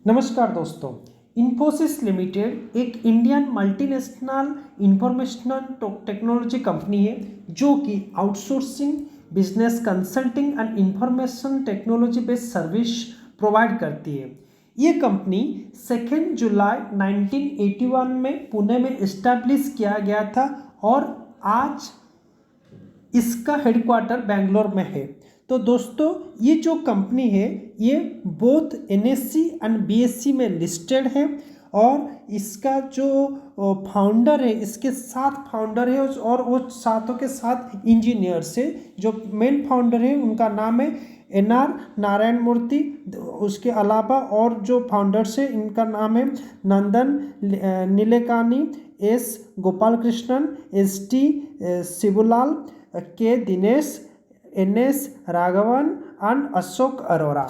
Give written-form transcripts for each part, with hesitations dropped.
नमस्कार दोस्तों। इन्फोसिस लिमिटेड एक Indian multinational informational technology company है जो कि outsourcing, business consulting and information technology based service provide करती है। ये कंपनी 2 जुलाई 1981 में पुणे में इस्टेब्लिश किया गया था और आज इसका हेडक्वार्टर बेंगलोर में है। तो दोस्तों, ये जो कंपनी है ये बोथ NSE एंड BSE में लिस्टेड है और इसका जो फाउंडर है, इसके 7 फाउंडर है और वो सातों के 7 इंजीनियर्स है। जो मेन फाउंडर है उनका नाम है NR नारायण मूर्ति। उसके अलावा और जो फाउंडर्स है इनका नाम है नंदन नीलेकानी, S गोपाल कृष्णन, ST शिवलाल, के दिनेश, NS राघवन एंड अशोक अरोरा।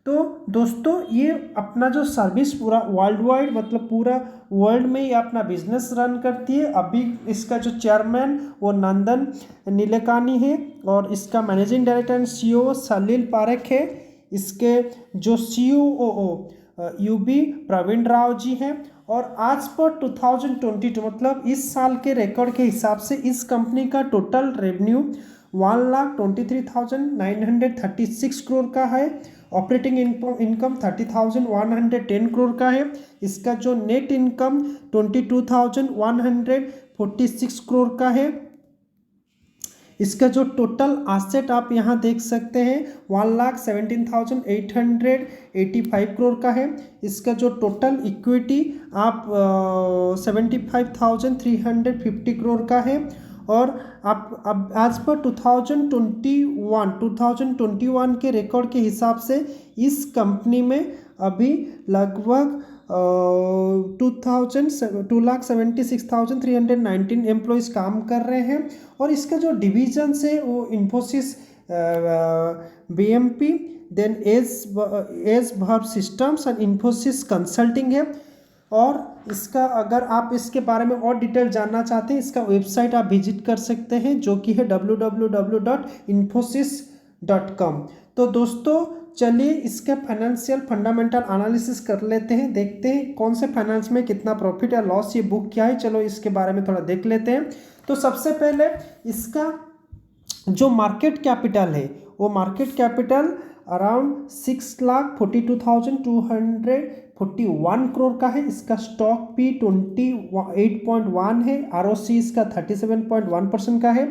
तो दोस्तों, ये अपना जो सर्विस पूरा वर्ल्ड वाइड, मतलब पूरा वर्ल्ड में ये अपना बिजनेस रन करती है। अभी इसका जो चेयरमैन वो नंदन नीलेकानी है और इसका मैनेजिंग डायरेक्टर एंड CEO सलील पारेख है। इसके जो COO UB प्रवीण राव जी हैं। और आज पर 2022 मतलब इस साल के रिकॉर्ड के हिसाब से इस कंपनी का टोटल रेवेन्यू 1,23,936 करोड़ का है। ऑपरेटिंग इनकम 30,110 करोड़ का है। इसका जो नेट इनकम 22,146 करोड़ का है। इसका जो टोटल एसेट आप यहाँ देख सकते हैं 1,17,885 करोड़ का है। इसका जो टोटल इक्विटी आप 75,350 करोड़ का है। और आप अब आज पर 2021 के रिकॉर्ड के हिसाब से इस कंपनी में अभी लगभग 2,76,319 एम्प्लॉयज़ काम कर रहे हैं। और इसका जो डिवीजन है वो इन्फोसिस BMP, देन एज वर्ब सिस्टम्स एंड इन्फोसिस कंसल्टिंग है। और इसका अगर आप इसके बारे में और डिटेल जानना चाहते हैं, इसका वेबसाइट आप विजिट कर सकते हैं जो कि है www.infosys.com। तो दोस्तों, चलिए इसके फाइनेंशियल फंडामेंटल एनालिसिस कर लेते हैं। देखते हैं कौन से फाइनेंस में कितना प्रॉफिट या लॉस ये बुक क्या है। चलो इसके बारे में थोड़ा देख लेते हैं। तो सबसे पहले इसका जो मार्केट कैपिटल है वो मार्केट कैपिटल अराउंड 6,42,241 करोड़ का है। इसका स्टॉक भी 28.1 है। ROC इसका 37.1% का है।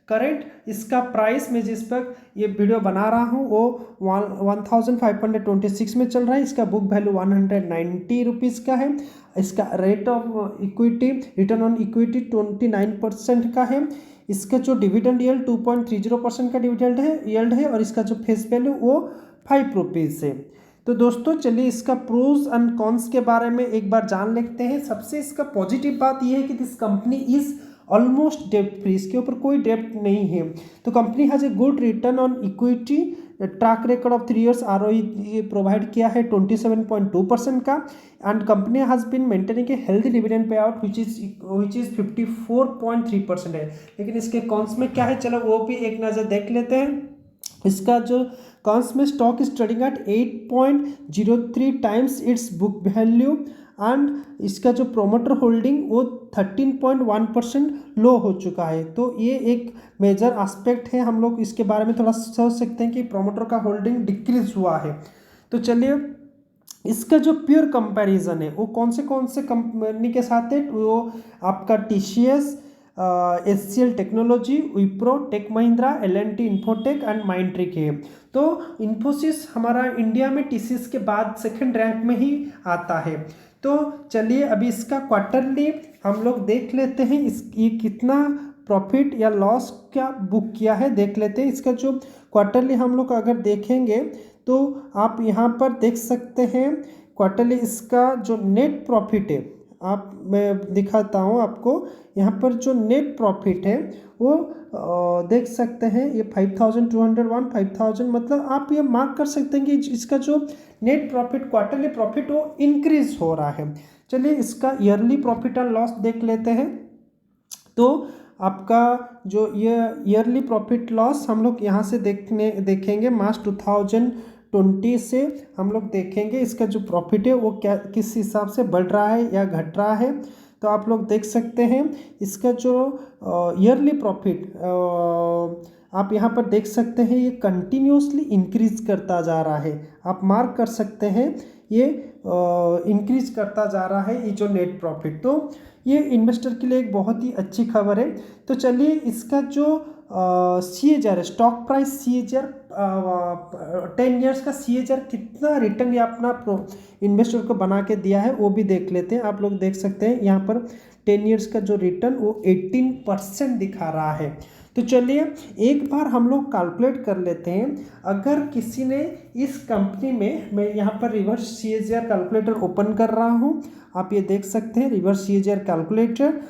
करेंट इसका प्राइस में जिस पर ये वीडियो बना रहा हूँ वो 1,526 में चल रहा है। इसका बुक वैल्यू 190 रुपीज़ का है। इसका rate of equity, return on equity 29% का है। इसका जो डिविडेंड यील्ड 2.30% का डिविडेंड है और इसका जो फेस वैल्यू वो 5 रुपीज़ है। तो दोस्तों, चलिए इसका प्रोज एंड कॉन्स के बारे में एक बार जान लेते हैं। सबसे इसका पॉजिटिव बात यह है कि दिस कंपनी इज ऑलमोस्ट डेब्ट फ्री। इसके ऊपर कोई डेब्ट नहीं है। तो company has a good return on equity, track record of 3 years ROE provide किया है 27.2% का। And company has been maintaining a healthy dividend pay out which is 54.3% है। लेकिन इसके कॉन्स में क्या है, चलो वो भी एक नज़र देख लेते हैं। इसका जो कॉन्स में stock is trading at 8.03 times it's book value and इसका जो प्रोमोटर होल्डिंग वो 13.1% लो हो चुका है। तो ये एक मेजर एस्पेक्ट है। हम लोग इसके बारे में थोड़ा सोच सकते हैं कि प्रोमोटर का होल्डिंग डिक्रीज हुआ है। तो चलिए इसका जो प्योर कंपैरिजन है वो कौन से कंपनी के साथ है, वो आपका TCS, HCL technology, Wipro, tech Mahindra, L&T infotech and Mindtree है। तो इन्फोसिस हमारा इंडिया में TCS के बाद 2nd रैंक में ही आता है। तो चलिए अभी इसका क्वार्टरली हम लोग देख लेते हैं। ये कितना प्रॉफिट या लॉस क्या बुक किया है देख लेते हैं। इसका जो क्वार्टरली हम लोग अगर देखेंगे तो आप यहाँ पर देख सकते हैं क्वार्टरली इसका जो नेट प्रॉफिट है, आप मैं दिखाता हूँ आपको। यहाँ पर जो नेट प्रॉफिट है वो देख सकते हैं ये 5,201, 5,000, मतलब आप ये मार्क कर सकते हैं कि इसका जो नेट प्रॉफिट, क्वार्टरली प्रॉफिट वो इंक्रीज हो रहा है। चलिए इसका ईयरली प्रॉफिट एंड लॉस देख लेते हैं। तो आपका जो ये ईयरली प्रॉफिट लॉस हम लोग यहाँ से देखेंगे मार्च 20 से हम लोग देखेंगे इसका जो प्रॉफिट है वो क्या किस हिसाब से बढ़ रहा है या घट रहा है। तो आप लोग देख सकते हैं इसका जो ईयरली प्रॉफिट आप यहाँ पर देख सकते हैं ये कंटिन्यूसली इंक्रीज करता जा रहा है। आप मार्क कर सकते हैं ये इंक्रीज करता जा रहा है ये जो नेट प्रॉफिट। तो ये इन्वेस्टर के लिए एक बहुत ही अच्छी खबर है। तो चलिए इसका जो CAGR stock price CAGR 10 years का CAGR कितना रिटर्न ये अपना इन्वेस्टर को बना के दिया है वो भी देख लेते हैं। आप लोग देख सकते हैं यहाँ पर 10 ईयर्स का जो रिटर्न वो 18% दिखा रहा है। तो चलिए एक बार हम लोग कैलकुलेट कर लेते हैं। अगर किसी ने इस कंपनी में, मैं यहाँ पर रिवर्स CAGR कैलकुलेटर ओपन कर रहा हूँ, आप ये देख सकते हैं रिवर्स CAGR कैलकुलेटर।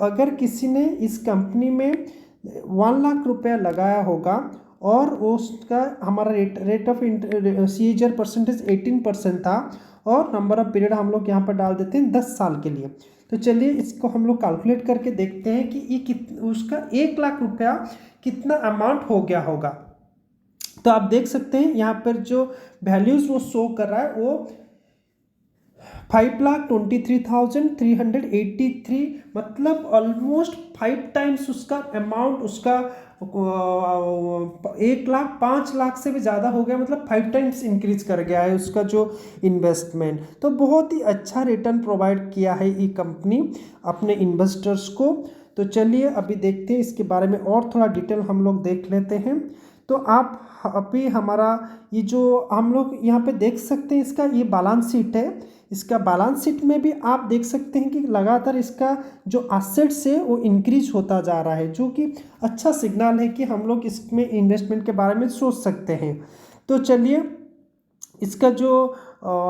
अगर किसी ने इस कंपनी में 1 लाख रुपया लगाया होगा और उसका हमारा रेट ऑफ CAGR परसेंटेज 18% था और नंबर ऑफ पीरियड हम लोग यहाँ पर डाल देते हैं 10 साल के लिए। तो चलिए इसको हम लोग कैलकुलेट करके देखते हैं कि ये उसका 1 लाख रुपया कितना अमाउंट हो गया होगा। तो आप देख सकते हैं यहाँ पर जो वैल्यूज वो शो कर रहा है वो 5,23,383, मतलब ऑलमोस्ट 5 टाइम्स उसका अमाउंट उसका 1,05,00,000 से भी ज़्यादा हो गया, मतलब 5 टाइम्स इंक्रीज कर गया है उसका जो इन्वेस्टमेंट। तो बहुत ही अच्छा रिटर्न प्रोवाइड किया है ये कंपनी अपने इन्वेस्टर्स को। तो चलिए अभी देखते हैं इसके बारे में और थोड़ा डिटेल हम लोग देख लेते हैं। तो आप अभी हमारा ये जो हम लोग यहाँ पे देख सकते हैं इसका ये बैलेंस शीट है। इसका बैलेंस शीट में भी आप देख सकते हैं कि लगातार इसका जो एसेट्स है वो इंक्रीज होता जा रहा है, जो कि अच्छा सिग्नल है कि हम लोग इसमें इन्वेस्टमेंट के बारे में सोच सकते हैं। तो चलिए इसका जो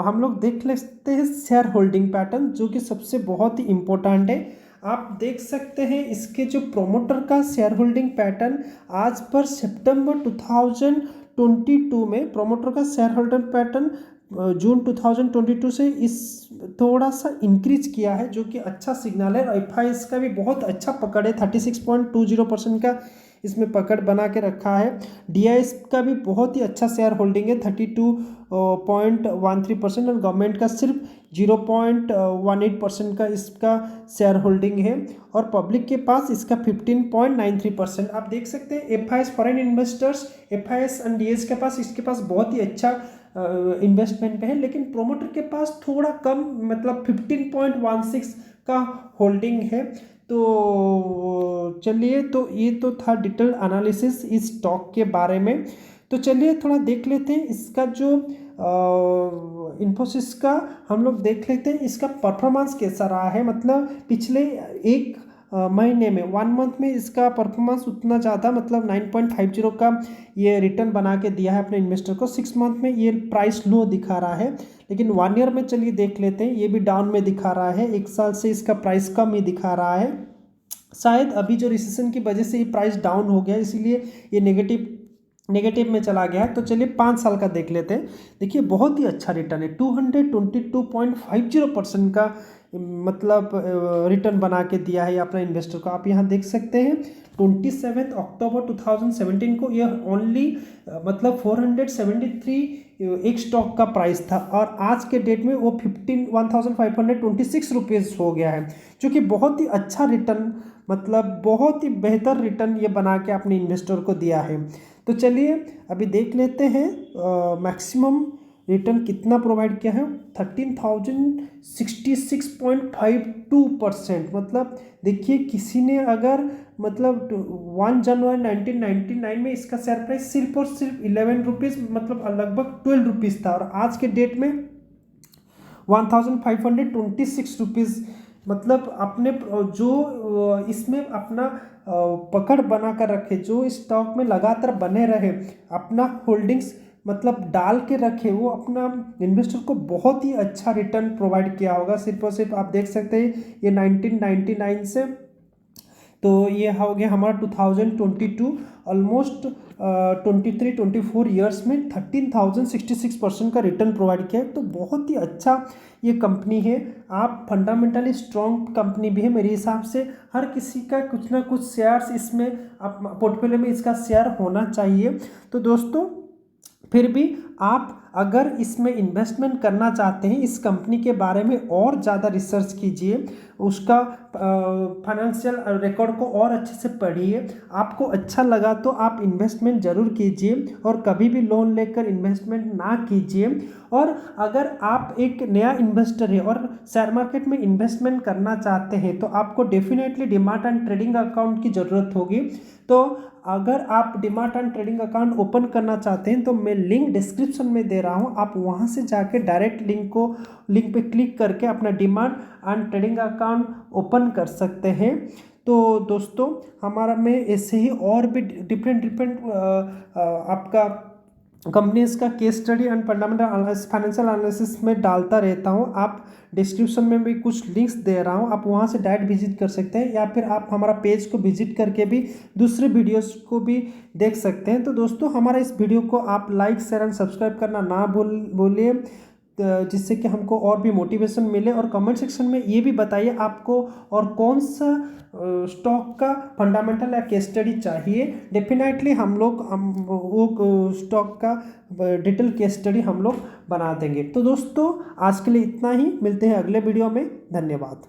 हम लोग देख लेते हैं शेयर होल्डिंग पैटर्न, जो कि सबसे बहुत ही इम्पोर्टेंट है। आप देख सकते हैं इसके जो प्रोमोटर का शेयर होल्डिंग पैटर्न आज पर सितंबर 2022 में प्रोमोटर का शेयर होल्डिंग पैटर्न जून 2022 से इस थोड़ा सा इंक्रीज किया है, जो कि अच्छा सिग्नल है। FIS का भी बहुत अच्छा पकड़ है, 36.20% का इसमें पकड़ बना के रखा है। DIS का भी बहुत ही अच्छा शेयर होल्डिंग है, 32.13%, और गवर्नमेंट का सिर्फ 0.18% का इसका शेयर होल्डिंग है, और पब्लिक के पास इसका 15.93%। आप देख सकते हैं FIS foreign investors, FIS and DIS के पास इसके पास बहुत ही अच्छा इन्वेस्टमेंट पे है, लेकिन प्रोमोटर के पास थोड़ा कम, मतलब 15.16 का होल्डिंग है। तो चलिए, तो ये तो था डिटेल एनालिसिस इस स्टॉक के बारे में। तो चलिए थोड़ा देख लेते हैं इसका जो इन्फोसिस का हम लोग देख लेते हैं इसका परफॉर्मेंस कैसा रहा है। मतलब पिछले एक महीने में 1 मंथ में इसका परफॉर्मेंस उतना ज़्यादा, मतलब 9.50 का ये रिटर्न बना के दिया है अपने इन्वेस्टर को। 6 मंथ में ये प्राइस लो दिखा रहा है, लेकिन 1 ईयर में चलिए देख लेते हैं, ये भी डाउन में दिखा रहा है। 1 साल से इसका प्राइस कम ही दिखा रहा है। शायद अभी जो रिसेशन की वजह से ये प्राइस डाउन हो गया, इसीलिए ये नेगेटिव में चला गया है। तो चलिए 5 साल का देख लेते हैं। देखिए बहुत ही अच्छा रिटर्न है, 222.50% का मतलब रिटर्न बना के दिया है अपना इन्वेस्टर को। आप यहाँ देख सकते हैं 27 अक्टूबर 2017 को यह ओनली मतलब 473 एक स्टॉक का प्राइस था, और आज के डेट में वो 1526 रुपीज़ हो गया है, जो कि बहुत ही अच्छा रिटर्न, मतलब बहुत ही बेहतर रिटर्न ये बना के अपने इन्वेस्टर को दिया है। तो चलिए अभी देख लेते हैं मैक्सिमम रिटर्न कितना प्रोवाइड किया है। 13,066.52%। मतलब देखिए किसी ने अगर मतलब 1 जनवरी 1999 में इसका शेयर प्राइस सिर्फ और सिर्फ 11 रुपीज़, मतलब लगभग 12 रुपीज़ था, और आज के डेट में 1526 रुपीज़। मतलब अपने जो इसमें अपना पकड़ बना कर रखे, जो स्टॉक में लगातार बने रहे, अपना होल्डिंग्स मतलब डाल के रखे, वो अपना इन्वेस्टर को बहुत ही अच्छा रिटर्न प्रोवाइड किया होगा। सिर्फ और सिर्फ आप देख सकते हैं ये 1999 से, तो ये हो गया हमारा 2022, ऑलमोस्ट 23-24 ईयर्स में 13,066% का रिटर्न प्रोवाइड किया है। तो बहुत ही अच्छा ये कंपनी है। आप फंडामेंटली स्ट्रॉन्ग कंपनी भी है मेरे हिसाब से। हर किसी का कुछ ना कुछ शेयर्स इसमें पोर्टफोलियो में इसका शेयर होना चाहिए। तो दोस्तों फिर भी आप अगर इसमें इन्वेस्टमेंट करना चाहते हैं, इस कंपनी के बारे में और ज़्यादा रिसर्च कीजिए, उसका फाइनेंशियल रिकॉर्ड को और अच्छे से पढ़िए। आपको अच्छा लगा तो आप इन्वेस्टमेंट ज़रूर कीजिए और कभी भी लोन लेकर इन्वेस्टमेंट ना कीजिए। और अगर आप एक नया इन्वेस्टर है और शेयर मार्केट में इन्वेस्टमेंट करना चाहते हैं तो आपको definitely demat and trading account की ज़रूरत होगी। तो अगर आप demat and trading account open करना चाहते हैं तो मैं लिंक डिस्क्रिप्शन में दे रहा हूं, आप वहां से जाके डायरेक्ट लिंक पे क्लिक करके अपना demat and trading account open कर सकते हैं। तो दोस्तों हमारा में ऐसे ही और भी डिफरेंट आपका कंपनीज का case study and fundamental financial analysis में डालता रहता हूँ। आप डिस्क्रिप्शन में भी कुछ लिंक्स दे रहा हूँ, आप वहाँ से डायरेक्ट विजिट कर सकते हैं या फिर आप हमारा पेज को विजिट करके भी दूसरे वीडियोस को भी देख सकते हैं। तो दोस्तों हमारा इस वीडियो को आप लाइक शेयर एंड सब्सक्राइब करना ना भूलिए, जिससे कि हमको और भी मोटिवेशन मिले। और कमेंट सेक्शन में ये भी बताइए आपको और कौन सा स्टॉक का फंडामेंटल या केस स्टडी चाहिए। डेफिनेटली हम वो स्टॉक का डिटेल केस स्टडी हम लोग बना देंगे। तो दोस्तों आज के लिए इतना ही, मिलते हैं अगले वीडियो में। धन्यवाद।